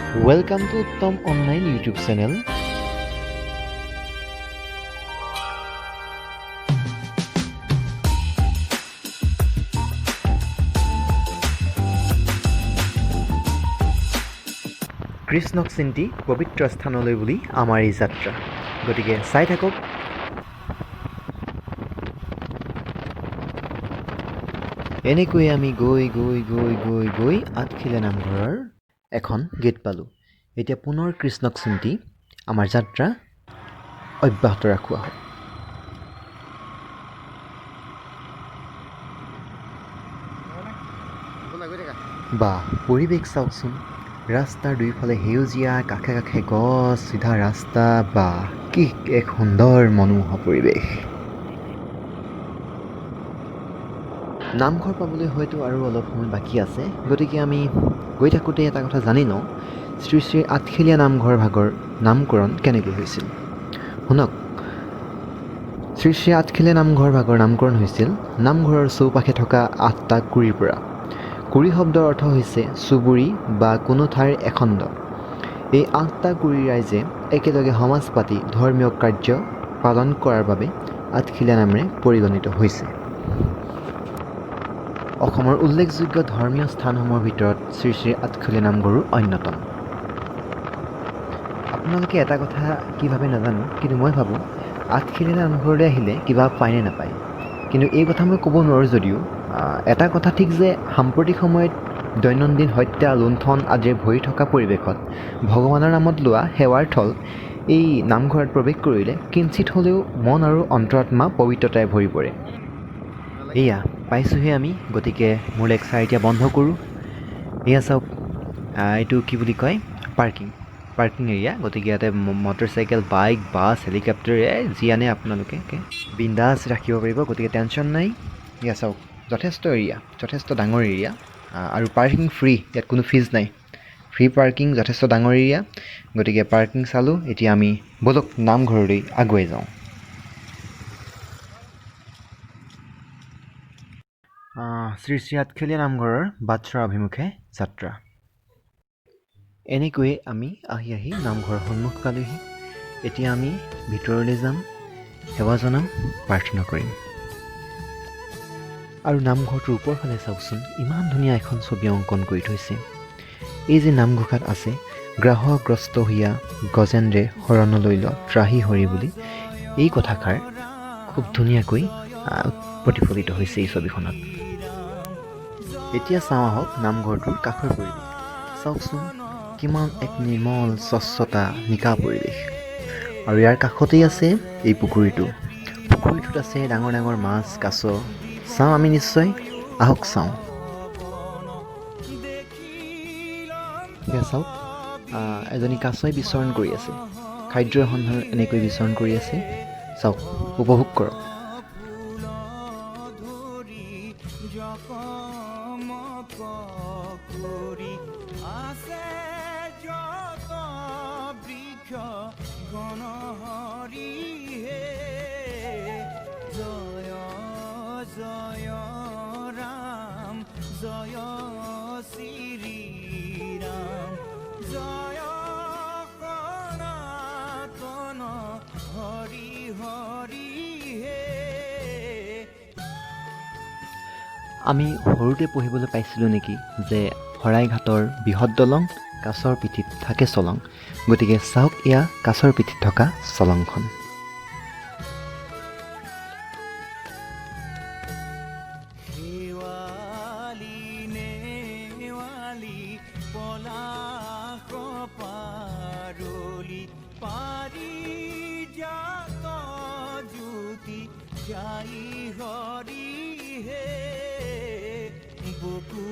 Welcome to Uttam Online YouTube channel. কৃষ্ণক চিন্তি পবিত্ৰ স্থানলৈ বুলি আমাৰ এই যাত্ৰা গতিকে চাই থাকক এনেকৈ আমি গৈ আঠখিলীয়া নামঘৰৰ এখন গেট পালোঁ এতিয়া পুনৰ কৃষ্ণক চিন্তি আমাৰ যাত্ৰা অব্যাহত ৰাখোৱা হয় বা পৰিৱেশ চাওকচোন ৰাস্তাৰ দুইফালে সেউজীয়া কাষে কাষে গছ চিধা ৰাস্তা বা কি এক সুন্দৰ মনোমোহা পৰিৱেশ নামঘৰ পাবলৈ হয়তো আৰু অলপ সময় বাকী আছে গতিকে আমি গৈ থাকোঁতে এটা কথা জানি লওঁ শ্ৰী শ্ৰী আঠখিলীয়া নামঘৰ ভাগৰ নামকৰণ কেনেকৈ হৈছিল শুনক শ্ৰী শ্ৰী আঠখিলীয়া নামঘৰ ভাগৰ নামকৰণ হৈছিল নামঘৰৰ চৌপাশে থকা 8টা কুৰিৰ পৰা কুৰি শব্দৰ অৰ্থ হৈছে চুবুৰী বা কোনো ঠাইৰ এখণ্ড এই 8টা কুৰি ৰাইজে একেলগে সমাজ পাতি ধৰ্মীয় কাৰ্য পালন কৰাৰ বাবে আঠখিলীয়া নামেৰে পৰিগণিত হৈছে অসমৰ উল্লেখযোগ্য ধৰ্মীয় স্থানসমূহৰ ভিতৰত শ্ৰী শ্ৰী আঠখিলীয়া নামঘৰো অন্যতম আপোনালোকে এটা কথা কি ভাবে নাজানো কিন্তু মই ভাবোঁ আঠখিলীয়া নামঘৰলৈ আহিলে কিবা পায় নে নাপায় কিন্তু এই কথা মই ক'ব নোৱাৰোঁ যদিও এটা কথা ঠিক যে সাম্প্ৰতিক সময়ত দৈনন্দিন হত্যা লুণ্ঠন আদিৰে ভৰি থকা পৰিৱেশত ভগৱানৰ নামত লোৱা সেৱাৰ থল এই নামঘৰত প্ৰৱেশ কৰিলে কিঞ্চিত হ'লেও মন আৰু অন্তৰাত্মা পবিত্ৰতাৰে ভৰি পৰে এয়া পাইছোঁহে আমি গতিকে মোৰ লেকচাৰ এতিয়া বন্ধ কৰোঁ এয়া চাওক এইটো কি বুলি কয় পাৰ্কিং এৰিয়া গতিকে ইয়াতে মটৰচাইকেল বাইক বাছ হেলিকপ্টাৰ যি আনে আপোনালোকে বিন্দাছ ৰাখিব পাৰিব গতিকে টেনশ্যন নাই এয়া চাওক যথেষ্ট এৰিয়া যথেষ্ট ডাঙৰ এৰিয়া আৰু পাৰ্কিং ফ্ৰী ইয়াত কোনো ফিজ নাই ফ্ৰী পাৰ্কিং যথেষ্ট ডাঙৰ এৰিয়া গতিকে পাৰ্কিং চালোঁ এতিয়া আমি ব'লক নামঘৰলৈ আগুৱাই যাওঁ শ্ৰী শ্ৰী আঠখিলীয়া নামঘৰৰ বাটচৰা অভিমুখে যাত্ৰা এনেকৈয়ে আমি আহি নামঘৰৰ সন্মুখ পালোহি এতিয়া আমি ভিতৰলৈ যাম সেৱা জনাম প্ৰাৰ্থনা কৰিম আৰু নামঘৰটোৰ ওপৰফালে চাওকচোন ইমান ধুনীয়া এখন ছবি অংকন কৰি থৈছে এই যে নামঘোষাত আছে গ্ৰাহগ্ৰস্ত হিয়া গজেন্দ্ৰে শৰণলৈ ল ত্ৰাহি হৰি বুলি এই কথাষাৰ খুব ধুনীয়াকৈ প্ৰতিফলিত হৈছে এই ছবিখনত এতিয়া চাওঁ আহক নামঘৰটোৰ কাষৰ পৰিৱেশ চাওকচোন কিমান এক নিৰ্মল স্বচ্ছতা নিকা পৰিৱেশ আৰু ইয়াৰ কাষতেই আছে এই পুখুৰীটোত আছে ডাঙৰ ডাঙৰ মাছ কাছ চাওঁ আমি নিশ্চয় আহক চাওঁ এতিয়া চাওক এজনী কাছই বিচৰণ কৰি আছে খাদ্যৰ সন্ধানত এনেকৈ বিচৰণ কৰি আছে চাওক উপভোগ কৰক জয় ৰাম জয় শ্ৰী ৰাম জয় সনাতন হৰি হৰি হে আমি সৰুতে পঢ়িবলৈ পাইছিলোঁ নেকি যে শৰাইঘাটৰ বৃহৎ দলং কাছৰ পিঠিত থাকে চলং গতিকে চাওক এয়া কাছৰ পিঠিত থকা চলংখন জয় হৰি হে বকু